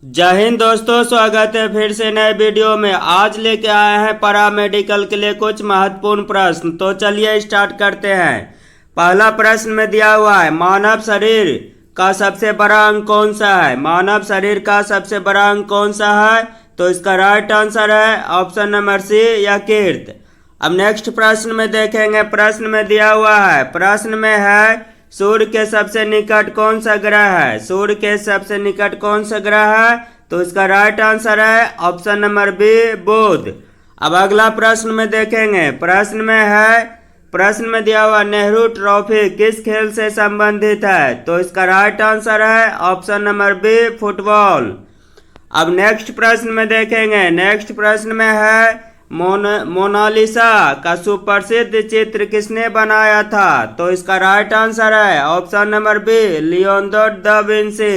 जय हिंद दोस्तों, स्वागत है फिर से नए वीडियो में। आज लेके आए हैं पैरा मेडिकल के लिए कुछ महत्वपूर्ण प्रश्न। तो चलिए स्टार्ट करते हैं। पहला प्रश्न में दिया हुआ है, मानव शरीर का सबसे बड़ा अंग कौन सा है? मानव शरीर का सबसे बड़ा अंग कौन सा है? तो इसका राइट आंसर है ऑप्शन नंबर सी, यकृत। अब नेक्स्ट प्रश्न में देखेंगे। प्रश्न में दिया हुआ है, प्रश्न में है सूर्य के सबसे निकट कौन सा ग्रह है? सूर्य के सबसे निकट कौन सा ग्रह है? तो इसका राइट आंसर है ऑप्शन नंबर बी, बुध। अब अगला प्रश्न में देखेंगे। प्रश्न में है, प्रश्न में दिया हुआ नेहरू ट्रॉफी किस खेल से संबंधित है? तो इसका राइट आंसर है ऑप्शन नंबर बी, फुटबॉल। अब नेक्स्ट प्रश्न में देखेंगे। नेक्स्ट प्रश्न में है, मोनालिसा का सुप्रसिद्ध चित्र किसने बनाया था? तो इसका राइट आंसर है option number b, Leonardo da Vinci.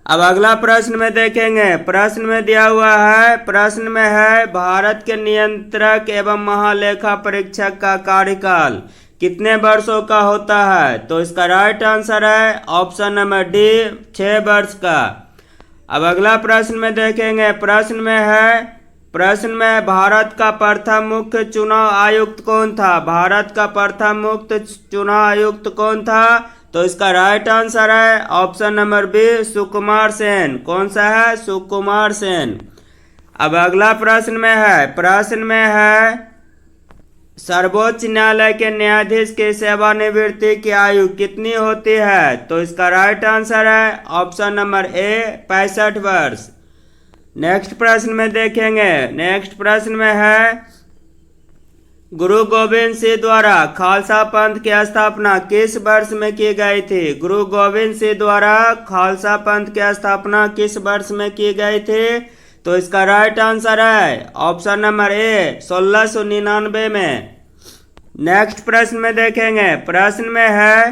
अब अगला प्रश्न में देखेंगे। प्रश्न में दिया हुआ है, प्रश्न में है भारत के नियंत्रक एवं महालेखा परीक्षक का कार्यकाल कितने वर्षों का होता है? तो इसका राइट आंसर है ऑप्शन नंबर डी, 6 वर्ष का। अब अगला प्रश्न में देखेंगे। प्रश्न में भारत का प्रथम मुख्य चुनाव आयुक्त कौन था? भारत का प्रथम मुख्य चुनाव आयुक्त कौन था? तो इसका राइट आंसर है option number B, Sukumar Sen. कौन सा है? सुकुमार सेन। अब अगला प्रश्न में है, प्रश्न में है सर्वोच्च न्यायालय के न्यायाधीश की सेवानिवृत्ति की आयु कितनी होती है? तो इसका राइट आंसर है ऑप्शन नंबर ए, 65 वर्ष। नेक्स्ट प्रश्न में देखेंगे। नेक्स्ट प्रश्न में है, गुरु गोविंद सिंह द्वारा खालसा पंथ की स्थापना किस वर्ष में की गई थी? गुरु गोविंद सिंह द्वारा खालसा पंथ की स्थापना किस वर्ष में की गई थी? तो इसका राइट आंसर है ऑप्शन नंबर ए, 1699 में। नेक्स्ट प्रश्न में देखेंगे। प्रश्न में है,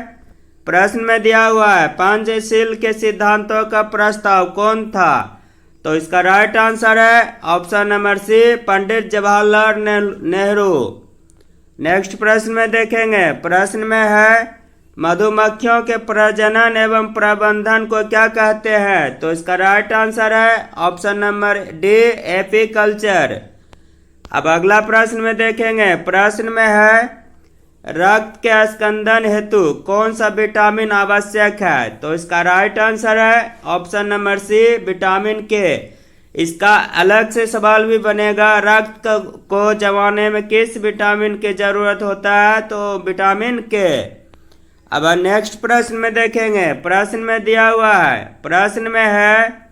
प्रश्न में दिया हुआ है पंचशील के सिद्धांतों का प्रस्ताव कौन था? तो इसका राइट आंसर है option number C, Pandit Jawaharlal Nehru. Next प्रश्न में देखेंगे। प्रश्न में है, मधुमक्खियों के प्रजनन एवं प्रबंधन को क्या कहते हैं? तो इसका राइट आंसर है ऑप्शन नंबर डी, एपीकल्चर। अब अगला प्रश्न में देखेंगे। प्रश्न में है, रक्त के स्कंदन हेतु कौन सा विटामिन आवश्यक है? तो इसका राइट आंसर है ऑप्शन नंबर सी, विटामिन के। इसका अलग से सवाल भी बनेगा, रक्त को जमाने में किस विटामिन की जरूरत होता है? तो विटामिन के। अब नेक्स्ट प्रश्न में देखेंगे। प्रश्न में दिया हुआ है, प्रश्न में है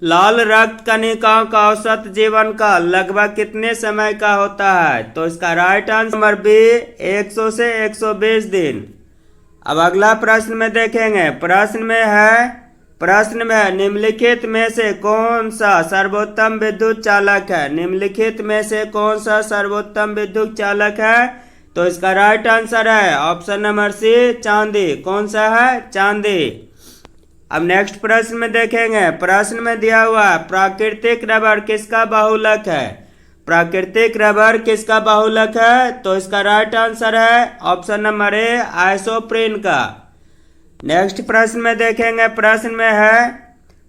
लाल रक्त कणिकाओं का औसत जीवन काल लगभग कितने समय का होता है? तो इसका राइट आंसर नंबर बी, 100 से 120 दिन। अब अगला प्रश्न में देखेंगे। प्रश्न में है निम्नलिखित में से कौन सा सर्वोत्तम विद्युत चालक है? निम्नलिखित में से कौन सा सर्वोत्तम विद्युत चालक है? तो इसका राइट आंसर है ऑप्शन नंबर सी, चांदी। कौन सा है? चांदी। अब नेक्स्ट प्रश्न में देखेंगे। प्रश्न में दिया हुआ है, प्राकृतिक रबर किसका बहुलक है? प्राकृतिक रबर किसका बहुलक है? तो इसका राइट आंसर है ऑप्शन नंबर ए, आइसोप्रीन का। नेक्स्ट प्रश्न में देखेंगे। प्रश्न में है,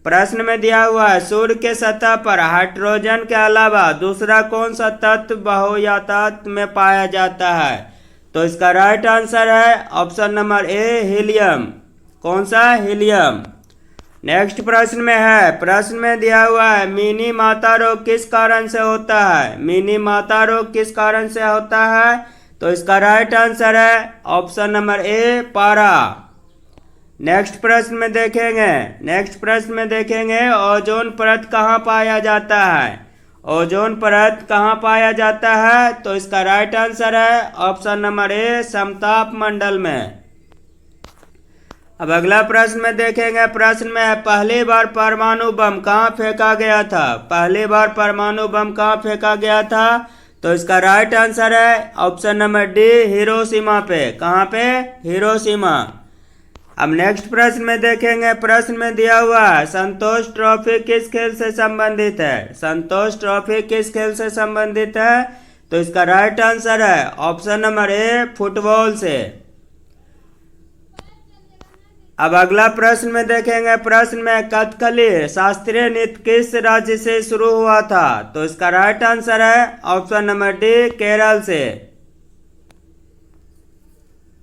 प्रश्न में दिया हुआ है सूर्य के सतह पर हाइड्रोजन के अलावा दूसरा कौन सा तत्व बहुयातायात में पाया जाता है? तो इसका राइट आंसर है ऑप्शन नंबर ए, हीलियम। कौन सा? हीलियम। नेक्स्ट प्रश्न में है, प्रश्न में दिया हुआ है मिनी माता रोग किस कारण से होता है? मिनी माता रोग किस कारण से होता है? तो इसका राइट आंसर है ऑप्शन नंबर ए, पारा। नेक्स्ट प्रश्न में देखेंगे। नेक्स्ट प्रश्न में देखेंगे, ओजोन परत कहाँ पाया जाता है? ओजोन परत कहाँ पाया जाता है? तो इसका राइट आंसर है ऑप्शन नंबर ए, समताप मंडल में। अब अगला प्रश्न में देखेंगे। प्रश्न में है, पहली बार परमाणु बम कहाँ फेंका गया था? पहली बार परमाणु बम कहाँ फेंका गया था? तो इसका राइट आंसर है ऑप्शन नंबर डी, हिरोशिमा पे। कहाँ पे? हिरोशिमा। अब नेक्स्ट प्रश्न में देखेंगे। प्रश्न में दिया हुआ है संतोष ट्रॉफी किस खेल से संबंधित है? संतोष ट्रॉफी किस खेल से संबंधित है? तो इसका राइट आंसर है ऑप्शन नंबर ए, फुटबॉल से। अब अगला प्रश्न में देखेंगे, प्रश्न में कथकली शास्त्रीय नृत्य किस राज्य से शुरू हुआ था? तो इसका राइट आंसर है ऑप्शन नंबर डी, केरल से।